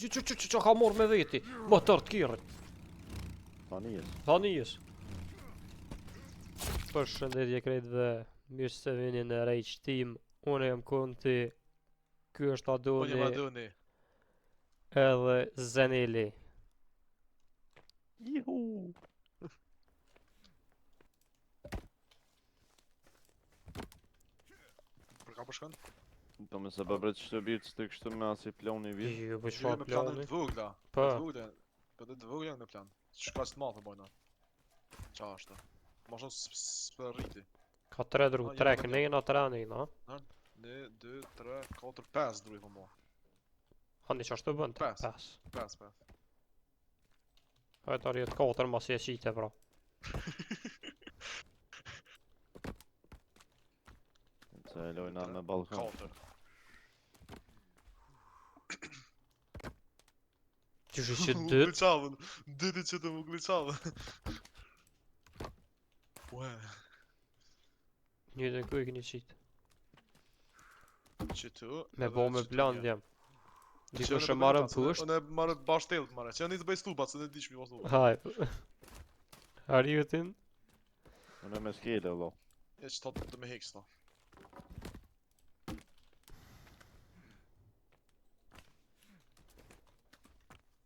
Që ka morë me veti? Motor të kirët. Thanijes. Përshëndetje krejtëve, mirë se vini në Rage Team. Unë jam Konti. Ky është Unë jam Adoni Adoni. edhe Zeneli. Juhu. Për ka përshkën? Do me se bëbret që të birë që të kështu me asi plani vit. Jo, po Jo, çfarë me planet plani? të vogla. Po. Të vogla janë me plan. Shka që të matë bojna. Qa është? Ma shumë s'për rriti. Ka 3 dru, Ah, 3 jo, kënejna, 3 nejna. 1, 2, 3, 4, 5 druj për mo. Hani që ashtu bënd të? 5. 5. 5. Hajtë arjet 4 mas e qite pra. Se e lojna me balkon. 4. Qysh që dët? Glicavën. Dyti që të më glicavën. Ue. Një dhe ku e keni qitë? Që tu. Me bo me bland jam. Dikush e marrën pusht? Unë e marrë bash telët marrë. Që janë një të bëj stupat, se në di që mi vastu. Haj. Arjutin? Unë e me skele, lo. E që të me hekës ta.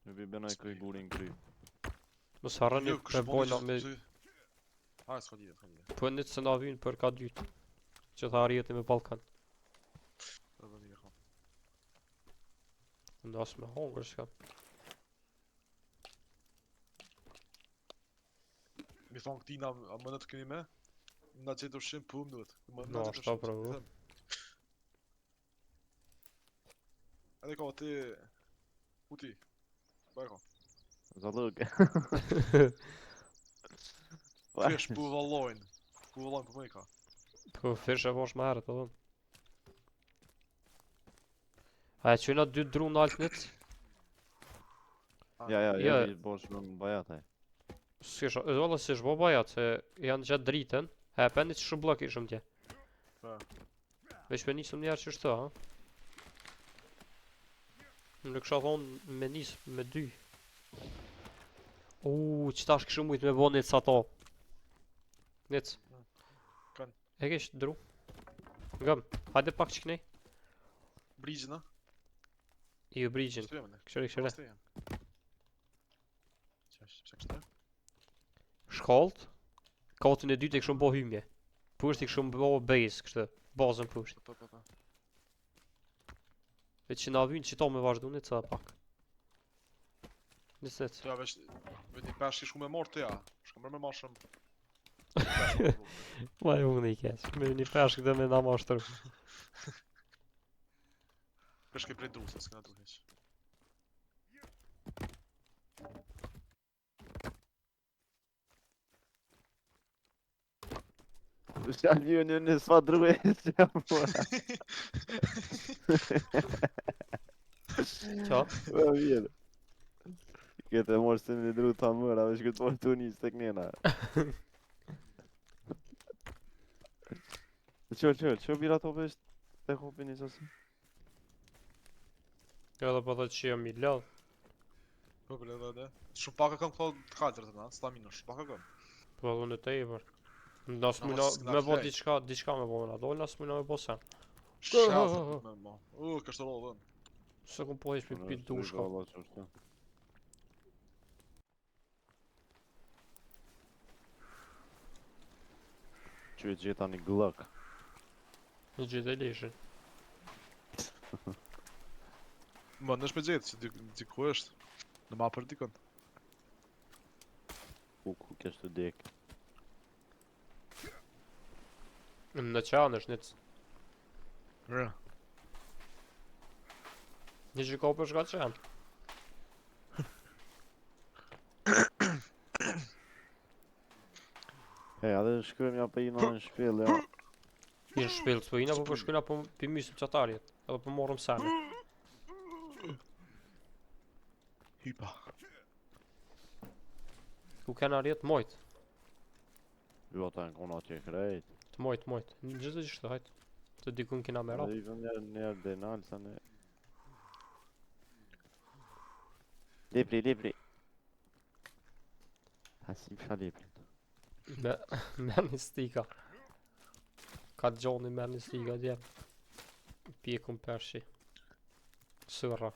Në vi benaj këj burin kry. Mos harroni Jo, me kështë bojna me... Hajë, s'ka lidhë, s'ka lidhë. Po një se na vynë për ka dytë. Që tha arjeti me Balkan. Edhe një kam. Ndas me hongër shka. Mi thonë këti na, a më në të keni me? Na qëtë ushqim për më duhet. Na, shta pra vu. Edhe ka ti... Ku ti? Bëj ka. Zalëk. Fish pu vallojnë. Pu vallojnë për më i ka. Po fish e vosh me herët edhe. A e qëna 2 dru në altnit? Ja, Ja. vi bosh me më bajataj. S'kisha, e dolla si shbo bajat, se janë gjatë dritën. E pendi që shumë blok ishëm tje. Pa. Veç me nisëm njerë që shto, ha? Në kësha thonë me nisë me 2. Qëta është këshu mujtë me bo një sa to. Nic. Kan. E kesh dru. Ngëm, hajde pak që kënej. Brigjë na? Jo brigjin. Shtremën e. Këshire. Shtremën. Që kështë? Shkallët. Katën e dytë e këshu bo hymje. Pusht i këshu bo base, kështë. Bazën pusht. Po. Veç që na vynë që ta me vazhdu një ca pak. Nic. Të ja veç një pesh i shku me morë të ja. Shku mërë me ma shumë. Ma e unë i keq. Me një peshk dhe me na mashtër. Pesh ke prej drusë, s'kena dru heq. Shall ju një s'fa druhe që jam mora. Qa? Ba vjetë. Këtë e morë se një dru të mëra, veç këtë morë të unisë të kënjena. Që bira to vesh të hopi një sasi? Edhe po dhe që jam i lodh. Po për edhe. Shumë pak e kam këto të kaltër të na, stamina, shumë pak e kam. Po dhe në te i për. Nas Na mujna mos s'kena me bo flej. diçka me bo na dojnë, nas mujna me bo sen. Shafët me ma. Kështë të rodhën. Se ku po ish pi dushka. Që e gjeta një glëk. Në gjithë e lishin. Më nësh me gjithë, që diku është. Në ma për dikon. Ku kesh të dek. Në qanë është nic. Rë. Një që ka për shka qanë. Adhe shkojmë ja për ina në shpil, ja. I në shpilë të pojina, po për shkojna për mysëm qatarjet. Edhe për morëm sene. Hypa. Ku kena rjetë mojt. Jo ta në kona që e krejt. Të mojt. Në gjithë që shtë hajtë. Të dikun kina me rap. Dhe i vëm njerë dhe nalë, sa ne... Lepri. Hasim fa lepri. Me një stika. Ka gjoni me një stika djem. Pjekun pershi. Sërra.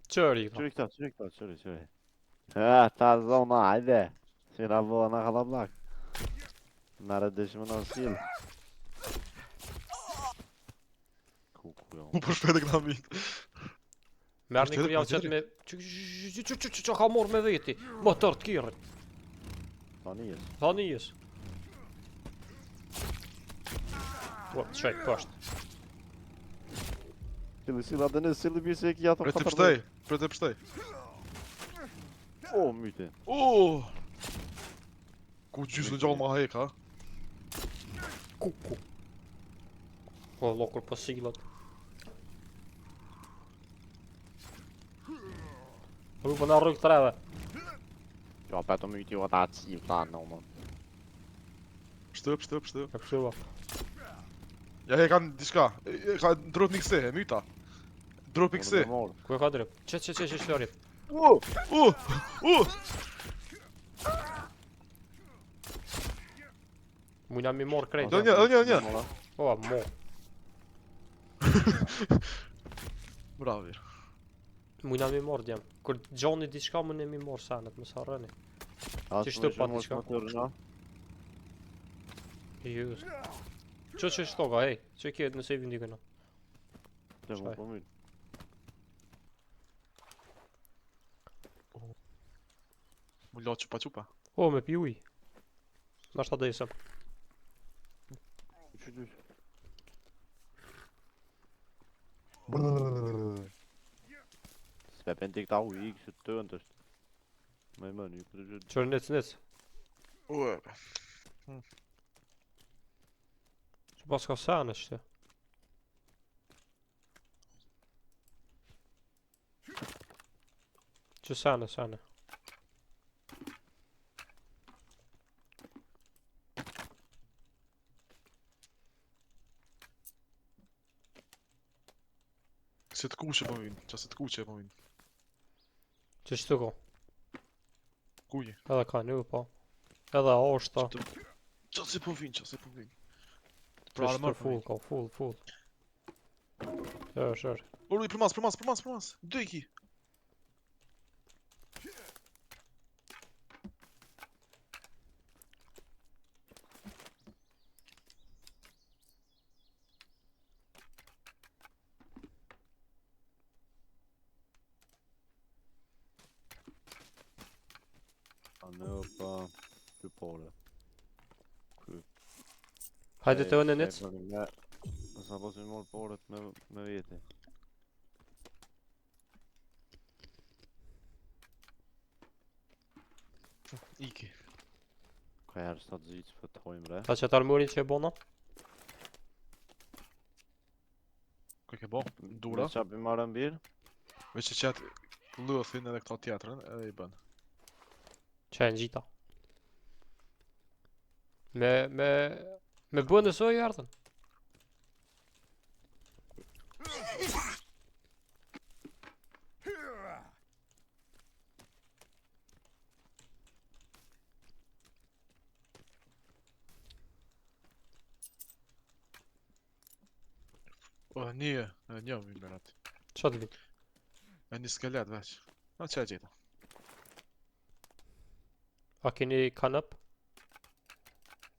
Qëri ka. Qëri. Ta zona, hajde. Që na bëha na kalablak. Nare dëshmë në sil. Kuku jo. Mu për shpejt e këna mitë. Merë një Tjetër, kur javë tjetër. qëtë me... Që ka morë me veti? Motor të kirën. Tani jes. Thani jes. Qaj, pashtë. Sila dënë sili mirë se e kja thë Pre të pështej. Pre të pështej. O, myte. Ku gjysë në gjallë ma hek, ha? Kuku. O, lokur për silat. Rrugë në rrugë treve. Jo, peto myti o ta cim ta në më. Pështë. E pështuva. Ja he kanë diçka. E ka ndrot një këse, e myta. Drop i këse. Ku e ka drep? Që shlorit. Mujna mi morë krejt. Do një. O, mo. Bravi. Mujna mi morë djem. Kur gjoni diçka më ne mi morë sanet, më sa rëni. Ashtë pa diçka. Jus. Që shtoka, hej. Që kjetë nëse i vindikëna. Të më po mytë. Mu lo qupa. O, me pi uj. Nashta dhe isëm. Sve pen të këta u i kështë të të ndështë. Me më një këtë gjithë. Qërë nec. Ue. Që pas ka sene shte. Që sene. Se të kuqe po vinë. Qa se të kuqe po vinë. Që shtu ko. Kuje. Edhe ka një po. Edhe oshta. Qa se po vinë. Që shtu full ka, full. Shër. Uri, për mas. Dë i ki. A në pa të pole. Hajde të ënë nec. Nësa pas mi morë polet me vete. Iki. Ka herë së të zhitë për të hojmë re. Ta që të armurin që e bona. Kaj ke bo? Dura. Me qapi marë mbirë. Veç që qatë lëthin edhe këta tjetërën edhe i bën. Që e në gjita. Me bënë në sojë ardhen. Një më berat. Qa të vitë? Një skelet veç. A që e gjitha? A keni kanëp?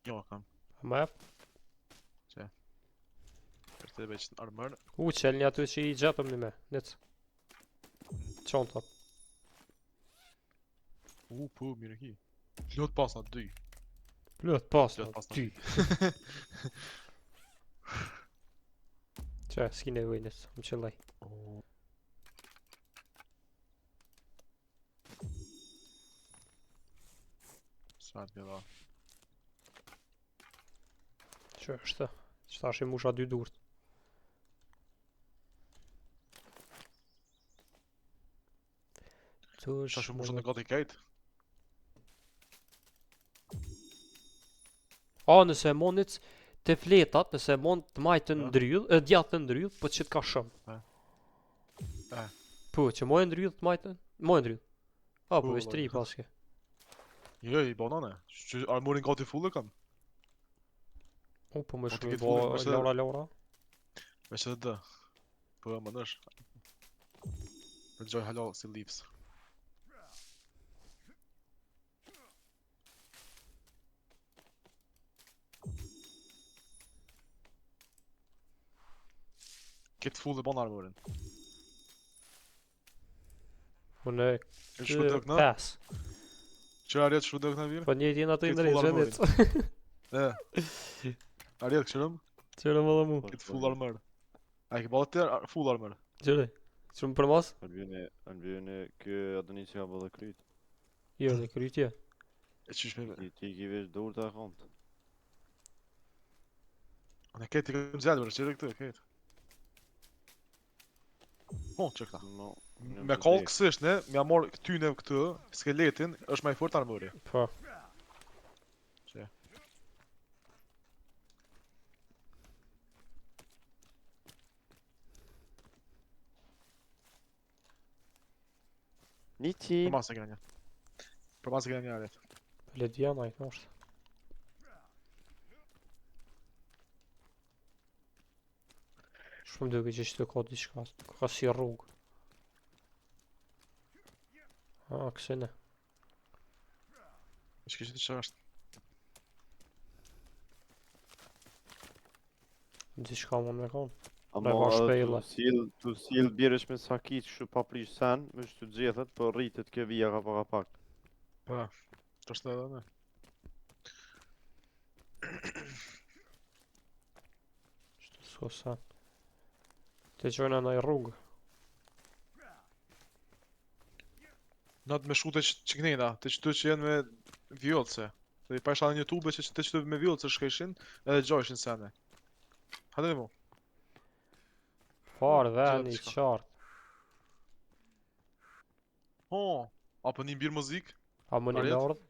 Jo, kam. A ma jep? Për të veç në armër. Qel një aty që i gjepëm një me. Nec. Qonta. Po, mirë ki. Plot pasna 2. Plot pasna. Plot pasna. Ty. Qa, s'ki nevoj nec. Më qëllaj. Sa të bjeda. Që është? Që tash i musha 2 durt. Qa shumë mushën në gati kejt? A, nëse e mon nec të fletat, nëse e mon të majtë të ndryll, djatë të ndryll, po që të ka shumë. Po, që mojë ndryll të majtën? Mojë ndryll. A, po, Po, veç 3 valla. paske. Jo, i banane. Që armorin gati full e kam. O, po më Po, shumë ti i ke bo full, mëse- Laura. Me që dhe. Po, më nësh. Për gjoj halal si leaves. Këtë full e ban armorin. Unë E shku dhe këna? 5. Që arjet shku dhe këna virë? Po njëti jenë ato i Këtë ndrejtë, full gjenit. E. Arjet këshërëm? Qërë më dhe mu. Këtë full armor. A i ke balet të full armor. Qërë? Shumë për mas? Albjene, kjo Adonis ka bë dhe kryt. Jo, dhe krytje. E qysh me... Ti ki vesh dur të akont. Në këtë i këtë zjedë bërë, qërë këtë, këtë. Ho, që këta. No, Me kallë kësisht, ne, me amor këtyne këtë, skeletin, është ma i fort armori. Po. Që. Nici. Për masë e kena një. Për masë e kena një arjet. Lediana i është. Shumë duke që ishte ka diçka, ka si rrugë. A, kësene. Që kështë që është. Diçka mund me konë. Ama ka shpejlla. tu sil bjerësh me sakit kështu pa prish sen, me shtu gjethet, po rritet kjo vija ka pak. Po, që është edhe ne. Shtu s'ko sen. Te qojna në i rrugë. Natë me shkute që kënejna, të qëtu që jenë me vjollëse. Dhe i pa isha në një tube që të qëtu me vjollëse shkeshin, edhe gjojshin sene. Hajde mu. Farë, Gjeta veni, diçka. qartë. Ho, apo një mbirë muzik, A më një Arjet? lordë?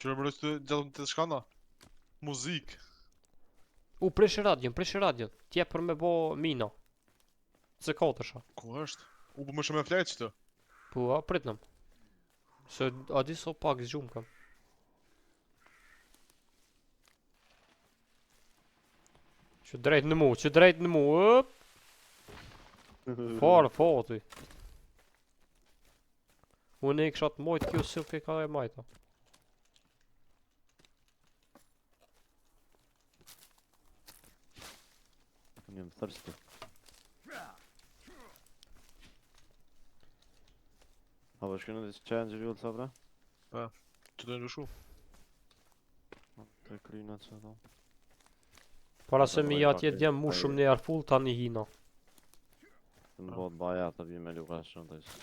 që në mërës të gjatëm të shkana. Muzik. Preshe radion. Tje për me bo mina. C4-sha. Ku është? U po më shumë e flejtë që të. Po, a, pritnëm. Se, a di so pak zgjumë kam. Që drejt në mu, ëp! Farë, fati. Unë e kësha të mojtë kjo sill ke ka e majta. Unë jam thirsty. A po shkënë dhe që qenë që vjullë sa bra? Që të ndryshu. Të kryna që do. Para se Po, mi po, atje po, djem mu po, shumë një arfull tani hina. Të në botë baja të bje me luka shumë të ishë.